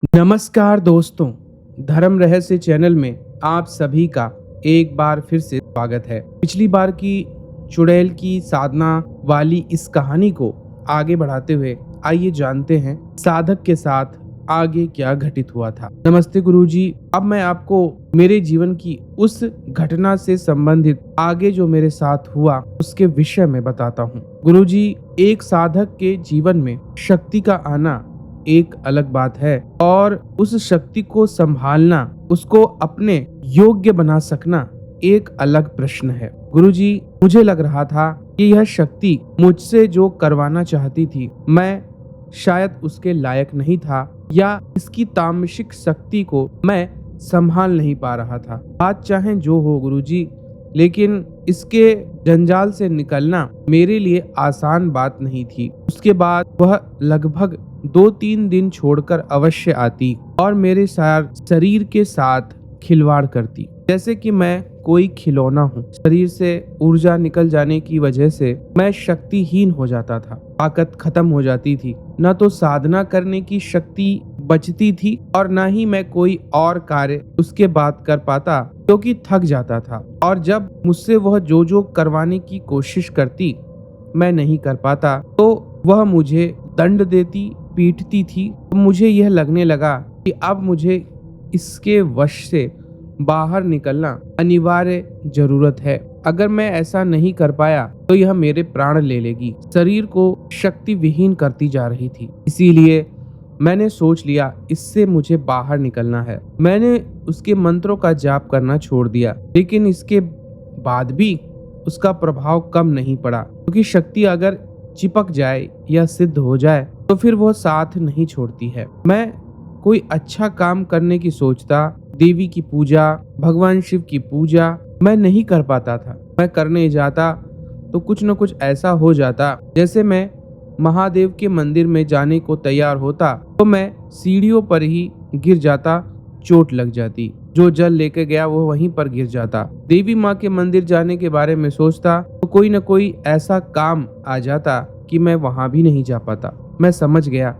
नमस्कार दोस्तों, धर्म रहस्य चैनल में आप सभी का एक बार फिर से स्वागत है। पिछली बार की चुड़ैल की साधना वाली इस कहानी को आगे बढ़ाते हुए आइए जानते हैं साधक के साथ आगे क्या घटित हुआ था। नमस्ते गुरुजी, अब मैं आपको मेरे जीवन की उस घटना से संबंधित आगे जो मेरे साथ हुआ उसके विषय में बताता हूँ। गुरुजी, एक साधक के जीवन में शक्ति का आना एक अलग बात है और उस शक्ति को संभालना, उसको अपने योग्य बना सकना एक अलग प्रश्न है। गुरुजी, मुझे लग रहा था कि यह शक्ति मुझसे जो करवाना चाहती थी, मैं शायद उसके लायक नहीं था या इसकी तामसिक शक्ति को मैं संभाल नहीं पा रहा था। बात चाहे जो हो गुरुजी, लेकिन इसके जंजाल से निकलना मेरे लिए आसान बात नहीं थी। उसके बाद वह लगभग 2-3 दिन छोड़कर अवश्य आती और मेरे शरीर के साथ खिलवाड़ करती, जैसे कि मैं कोई खिलौना हूँ। शरीर से ऊर्जा निकल जाने की वजह से मैं शक्तिहीन हो जाता था, ताकत खत्म हो जाती थी। न तो साधना करने की शक्ति बचती थी और न ही मैं कोई और कार्य उसके बाद कर पाता, क्योंकि थक जाता था। और जब मुझसे वह जो करवाने की कोशिश करती मैं नहीं कर पाता, तो वह मुझे दंड देती, पीटती थी। मुझे यह लगने लगा कि अब मुझे इसके वश से बाहर निकलना अनिवार्य जरूरत है। अगर मैं ऐसा नहीं कर पाया तो यह मेरे प्राण ले लेगी। शरीर को शक्ति विहीन करती जा रही थी। इसीलिए मैंने सोच लिया इससे मुझे बाहर निकलना है। मैंने उसके मंत्रों का जाप करना छोड़ दिया, लेकिन इसके बाद भी उसका प्रभाव कम नहीं पड़ा, क्योंकि शक्ति अगर चिपक जाए या सिद्ध हो जाए तो फिर वो साथ नहीं छोड़ती है। मैं कोई अच्छा काम करने की सोचता, देवी की पूजा, भगवान शिव की पूजा मैं नहीं कर पाता था। मैं करने जाता तो कुछ न कुछ ऐसा हो जाता, जैसे मैं महादेव के मंदिर में जाने को तैयार होता तो मैं सीढ़ियों पर ही गिर जाता, चोट लग जाती। जो जल लेके गया वो वहीं पर गिर जाता। देवी माँ के मंदिर जाने के बारे में सोचता तो कोई न कोई ऐसा काम आ जाता कि मैं वहां भी नहीं जा पाता। मैं समझ गया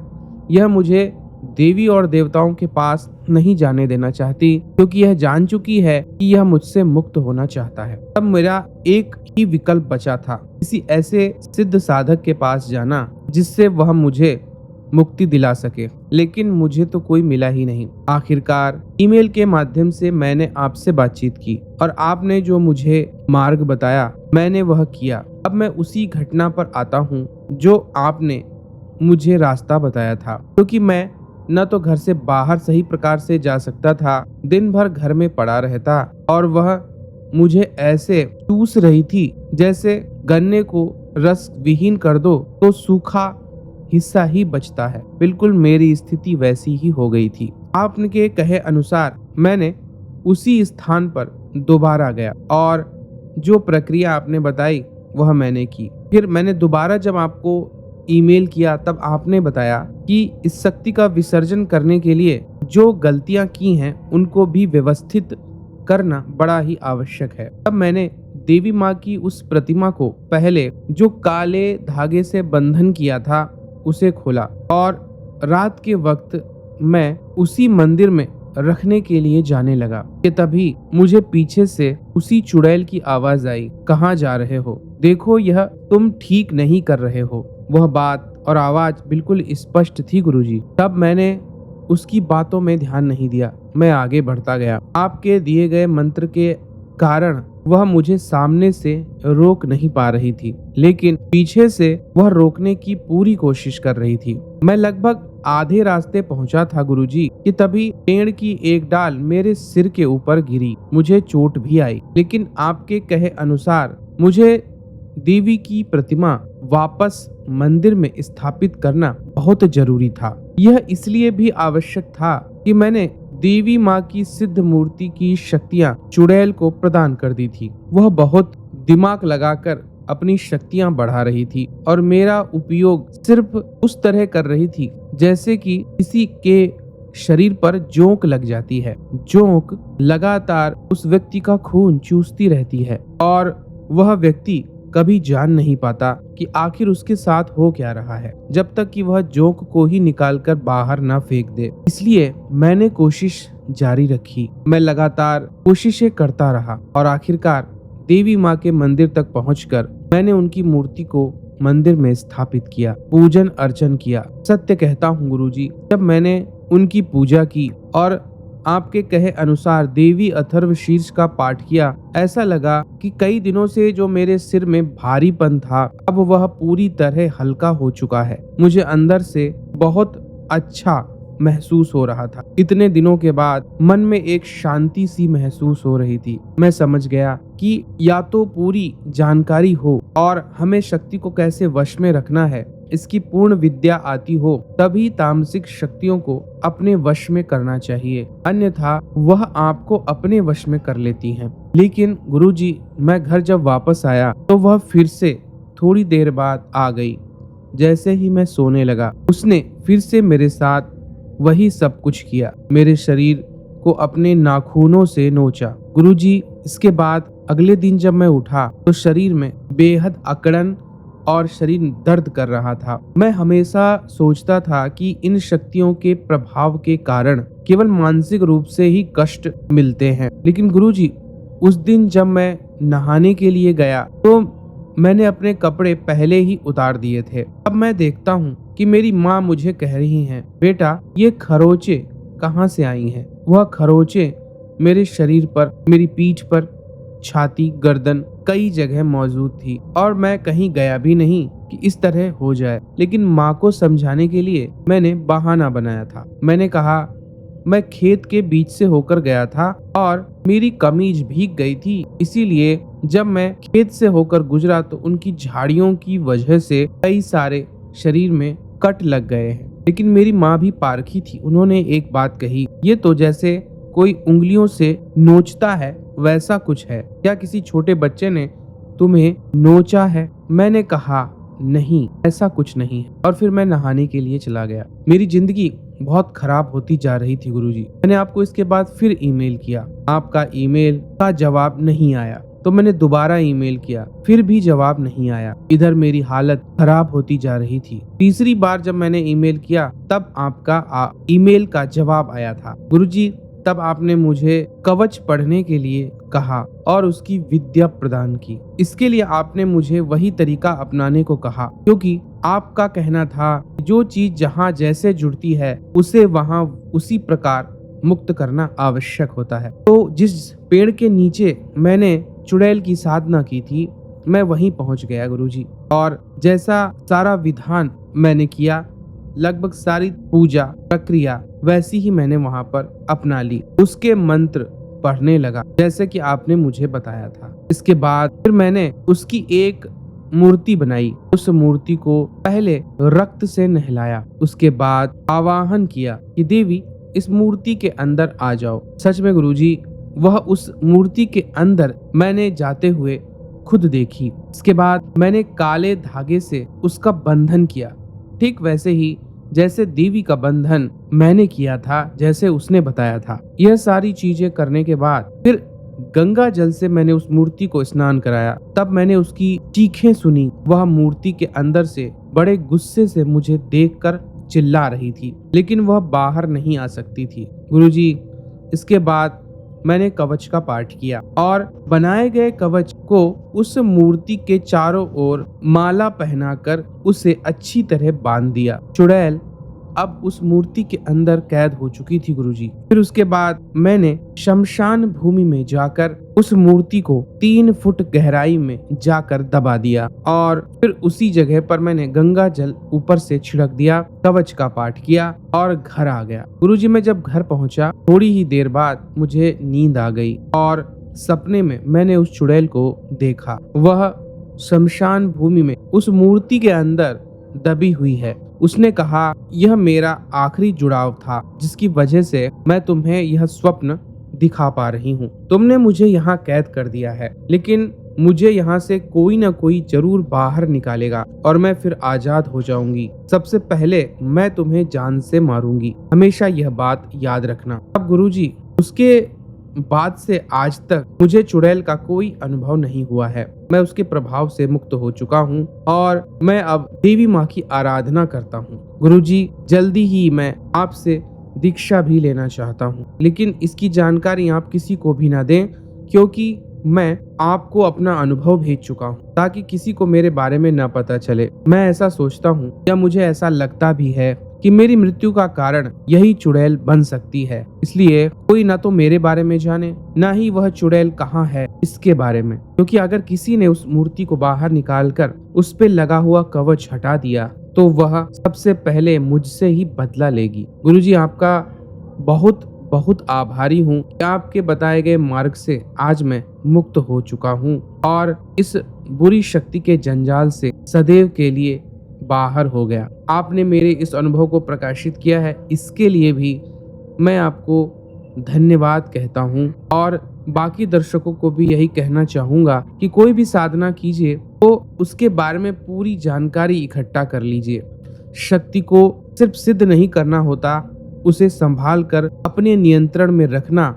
यह मुझे देवी और देवताओं के पास नहीं जाने देना चाहती, क्योंकि यह जान चुकी है कि यह मुझसे मुक्त होना चाहता है। तब मेरा एक ही विकल्प बचा था, किसी ऐसे सिद्ध साधक के पास जाना जिससे वह मुझे मुक्ति दिला सके, लेकिन मुझे तो कोई मिला ही नहीं। आखिरकार ईमेल के माध्यम से मैंने आपसे बातचीत की और आपने जो मुझे मार्ग बताया मैंने वह किया। अब मैं उसी घटना पर आता हूँ जो आपने मुझे रास्ता बताया था, क्योंकि मैं न तो घर से बाहर सही प्रकार से जा सकता था, दिन भर घर में पड़ा रहता और वह मुझे ऐसे चूस रही थी जैसे गन्ने को रस विहीन कर दो तो सूखा हिस्सा ही बचता है। बिल्कुल मेरी स्थिति वैसी ही हो गई थी। आपके कहे अनुसार मैंने उसी स्थान पर दोबारा गया और जो प्रक्रिया आपने बताई वह मैंने की। फिर मैंने दोबारा जब आपको ईमेल किया तब आपने बताया कि इस शक्ति का विसर्जन करने के लिए जो गलतियां की हैं उनको भी व्यवस्थित करना बड़ा ही आवश्यक है। तब मैंने देवी माँ की उस प्रतिमा को पहले जो काले धागे से बंधन किया था उसे खोला और रात के वक्त मैं उसी मंदिर में रखने के लिए जाने लगा कि तभी मुझे पीछे से उसी चुड़ैल की आवाज आई, कहाँ जा रहे हो? देखो यह तुम ठीक नहीं कर रहे हो। वह बात और आवाज बिल्कुल स्पष्ट थी गुरुजी। तब मैंने उसकी बातों में ध्यान नहीं दिया, मैं आगे बढ़ता गया। आपके दिए गए मंत्र के कारण वह मुझे सामने से रोक नहीं पा रही थी, लेकिन पीछे से वह रोकने की पूरी कोशिश कर रही थी। मैं लगभग आधे रास्ते पहुंचा था गुरुजी कि तभी पेड़ की एक डाल मेरे सिर के ऊपर गिरी। मुझे चोट भी आई, लेकिन आपके कहे अनुसार मुझे देवी की प्रतिमा वापस मंदिर में स्थापित करना बहुत जरूरी था। यह इसलिए भी आवश्यक था कि मैंने देवी माँ की सिद्ध मूर्ति की शक्तियाँ चुड़ैल को प्रदान कर दी थी। वह बहुत दिमाग लगाकर अपनी शक्तियाँ बढ़ा रही थी और मेरा उपयोग सिर्फ उस तरह कर रही थी जैसे कि किसी के शरीर पर जोंक लग जाती है। जोंक लगातार उस व्यक्ति का खून चूसती रहती है और वह व्यक्ति कभी जान नहीं पाता कि आखिर उसके साथ हो क्या रहा है, जब तक कि वह जोंक को ही निकालकर बाहर ना फेंक दे। इसलिए मैंने कोशिश जारी रखी। मैं लगातार कोशिशें करता रहा और आखिरकार देवी माँ के मंदिर तक पहुंचकर मैंने उनकी मूर्ति को मंदिर में स्थापित किया, पूजन अर्चन किया। सत्य कहता हूँ गुरुजी, जब मैंने उनकी पूजा की और आपके कहे अनुसार देवी अथर्व शीर्ष का पाठ किया, ऐसा लगा कि कई दिनों से जो मेरे सिर में भारीपन था अब वह पूरी तरह हल्का हो चुका है। मुझे अंदर से बहुत अच्छा महसूस हो रहा था। इतने दिनों के बाद मन में एक शांति सी महसूस हो रही थी। मैं समझ गया कि या तो पूरी जानकारी हो और हमें शक्ति को कैसे वश में रखना है, इसकी पूर्ण विद्या आती हो, तभी तामसिक शक्तियों को अपने वश में करना चाहिए, अन्यथा वह आपको अपने वश में कर लेती हैं। लेकिन गुरुजी, मैं घर जब वापस आया तो वह फिर से थोड़ी देर बाद आ गई। जैसे ही मैं सोने लगा उसने फिर से मेरे साथ वही सब कुछ किया, मेरे शरीर को अपने नाखूनों से नोचा। गुरुजी, इसके बाद अगले दिन जब मैं उठा तो शरीर में बेहद अकड़न और शरीर दर्द कर रहा था। मैं हमेशा सोचता था कि इन शक्तियों के प्रभाव के कारण केवल मानसिक रूप से ही कष्ट मिलते हैं, लेकिन गुरुजी, उस दिन जब मैं नहाने के लिए गया तो मैंने अपने कपड़े पहले ही उतार दिए थे। अब मैं देखता हूँ कि मेरी माँ मुझे कह रही हैं, बेटा ये खरोचे कहाँ से आई हैं? वह खरोचे मेरे शरीर पर, मेरी पीठ पर, छाती, गर्दन, कई जगह मौजूद थी और मैं कहीं गया भी नहीं कि इस तरह हो जाए। लेकिन माँ को समझाने के लिए मैंने बहाना बनाया था। मैंने कहा मैं खेत के बीच से होकर गया था और मेरी कमीज भीग गई थी, इसीलिए जब मैं खेत से होकर गुजरा तो उनकी झाड़ियों की वजह से कई सारे शरीर में कट लग गए हैं। लेकिन मेरी माँ भी पारखी थी। उन्होंने एक बात कही, ये तो जैसे कोई उंगलियों से नोचता है वैसा कुछ है, क्या किसी छोटे बच्चे ने तुम्हें नोचा है? मैंने कहा नहीं, ऐसा कुछ नहीं है, और फिर मैं नहाने के लिए चला गया। मेरी जिंदगी बहुत खराब होती जा रही थी गुरुजी। मैंने आपको इसके बाद फिर ईमेल किया, आपका ईमेल का जवाब नहीं आया, तो मैंने दोबारा ईमेल किया, फिर भी जवाब नहीं आया। इधर मेरी हालत खराब होती जा रही थी। तीसरी बार जब मैंने ईमेल किया तब आपका ईमेल का जवाब आया था। गुरुजी, तब आपने मुझे कवच पढ़ने के लिए कहा और उसकी विद्या प्रदान की। इसके लिए आपने मुझे वही तरीका अपनाने को कहा, क्योंकि आपका कहना था जो चीज जहाँ जैसे जुड़ती है उसे वहाँ उसी प्रकार मुक्त करना आवश्यक होता है। तो जिस पेड़ के नीचे मैंने चुड़ैल की साधना की थी, मैं वहीं पहुंच गया गुरुजी, और जैसा सारा विधान मैंने किया, लगभग सारी पूजा प्रक्रिया वैसी ही मैंने वहां पर अपना ली। उसके मंत्र पढ़ने लगा जैसे कि आपने मुझे बताया था। इसके बाद फिर मैंने उसकी एक मूर्ति बनाई। उस मूर्ति को पहले रक्त से नहलाया, उसके बाद आवाहन किया कि देवी इस मूर्ति के अंदर आ जाओ। सच में गुरुजी, वह उस मूर्ति के अंदर मैंने जाते हुए खुद देखी। इसके बाद मैंने काले धागे से उसका बंधन किया, ठीक वैसे ही जैसे देवी का बंधन मैंने किया था, जैसे उसने बताया था। यह सारी चीजें करने के बाद फिर गंगा जल से मैंने उस मूर्ति को स्नान कराया। तब मैंने उसकी चीखें सुनी। वह मूर्ति के अंदर से बड़े गुस्से से मुझे देखकर चिल्ला रही थी, लेकिन वह बाहर नहीं आ सकती थी। गुरुजी, इसके बाद मैंने कवच का पाठ किया और बनाए गए कवच को उस मूर्ति के चारों ओर माला पहनाकर उसे अच्छी तरह बांध दिया। चुड़ैल अब उस मूर्ति के अंदर कैद हो चुकी थी गुरुजी। फिर उसके बाद मैंने शमशान भूमि में जाकर उस मूर्ति को 3 फुट गहराई में जाकर दबा दिया और फिर उसी जगह पर मैंने गंगा जल ऊपर से छिड़क दिया, कवच का पाठ किया और घर आ गया। गुरुजी, मैं जब घर पहुंचा थोड़ी ही देर बाद मुझे नींद आ गई और सपने में मैंने उस चुड़ैल को देखा। वह शमशान भूमि में उस मूर्ति के अंदर दबी हुई है। उसने कहा, यह मेरा आखिरी जुड़ाव था जिसकी वजह से मैं तुम्हें यह स्वप्न दिखा पा रही हूँ। तुमने मुझे यहाँ कैद कर दिया है, लेकिन मुझे यहाँ से कोई ना कोई जरूर बाहर निकालेगा और मैं फिर आजाद हो जाऊंगी। सबसे पहले मैं तुम्हें जान से मारूंगी, हमेशा यह बात याद रखना। अब गुरुजी, उसके बाद से आज तक मुझे चुड़ैल का कोई अनुभव नहीं हुआ है। मैं उसके प्रभाव से मुक्त हो चुका हूँ और मैं अब देवी माँ की आराधना करता हूँ। गुरुजी, जल्दी ही मैं आपसे दीक्षा भी लेना चाहता हूँ, लेकिन इसकी जानकारी आप किसी को भी ना दें, क्योंकि मैं आपको अपना अनुभव भेज चुका हूँ ताकि किसी को मेरे बारे में न पता चले। मैं ऐसा सोचता हूँ या मुझे ऐसा लगता भी है कि मेरी मृत्यु का कारण यही चुड़ैल बन सकती है, इसलिए कोई ना तो मेरे बारे में जाने, ना ही वह चुड़ैल कहाँ है इसके बारे में, क्योंकि अगर किसी ने उस मूर्ति को बाहर निकालकर उस पे लगा हुआ कवच हटा दिया तो वह सबसे पहले मुझसे ही बदला लेगी। गुरुजी, आपका बहुत बहुत आभारी हूँ कि आपके बताए गए मार्ग से आज मैं मुक्त हो चुका हूँ और इस बुरी शक्ति के जंजाल से सदैव के लिए बाहर हो गया। आपने मेरे इस अनुभव को प्रकाशित किया है, इसके लिए भी मैं आपको धन्यवाद कहता हूँ और बाकी दर्शकों को भी यही कहना चाहूँगा कि कोई भी साधना कीजिए तो उसके बारे में पूरी जानकारी इकट्ठा कर लीजिए। शक्ति को सिर्फ सिद्ध नहीं करना होता, उसे संभाल कर अपने नियंत्रण में रखना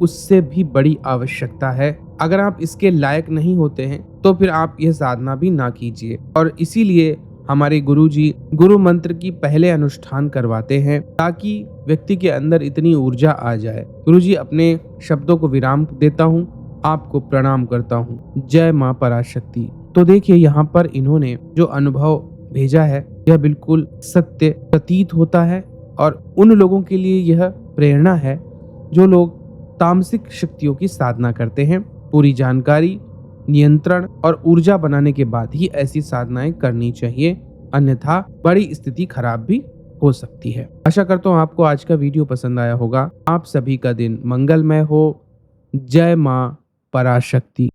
उससे भी बड़ी आवश्यकता है। अगर आप इसके लायक नहीं होते हैं तो फिर आप यह साधना भी ना कीजिए। और इसीलिए हमारे गुरुजी गुरु मंत्र की पहले अनुष्ठान करवाते हैं ताकि व्यक्ति के अंदर इतनी ऊर्जा आ जाए। गुरुजी, अपने शब्दों को विराम देता हूँ, आपको प्रणाम करता हूँ। जय माँ पराशक्ति। तो देखिए, यहाँ पर इन्होंने जो अनुभव भेजा है यह बिल्कुल सत्य प्रतीत होता है और उन लोगों के लिए यह प्रेरणा है जो लोग तामसिक शक्तियों की साधना करते हैं। पूरी जानकारी, नियंत्रण और ऊर्जा बनाने के बाद ही ऐसी साधनाएं करनी चाहिए, अन्यथा बड़ी स्थिति खराब भी हो सकती है। आशा करता हूँ आपको आज का वीडियो पसंद आया होगा। आप सभी का दिन मंगलमय हो। जय माँ पराशक्ति।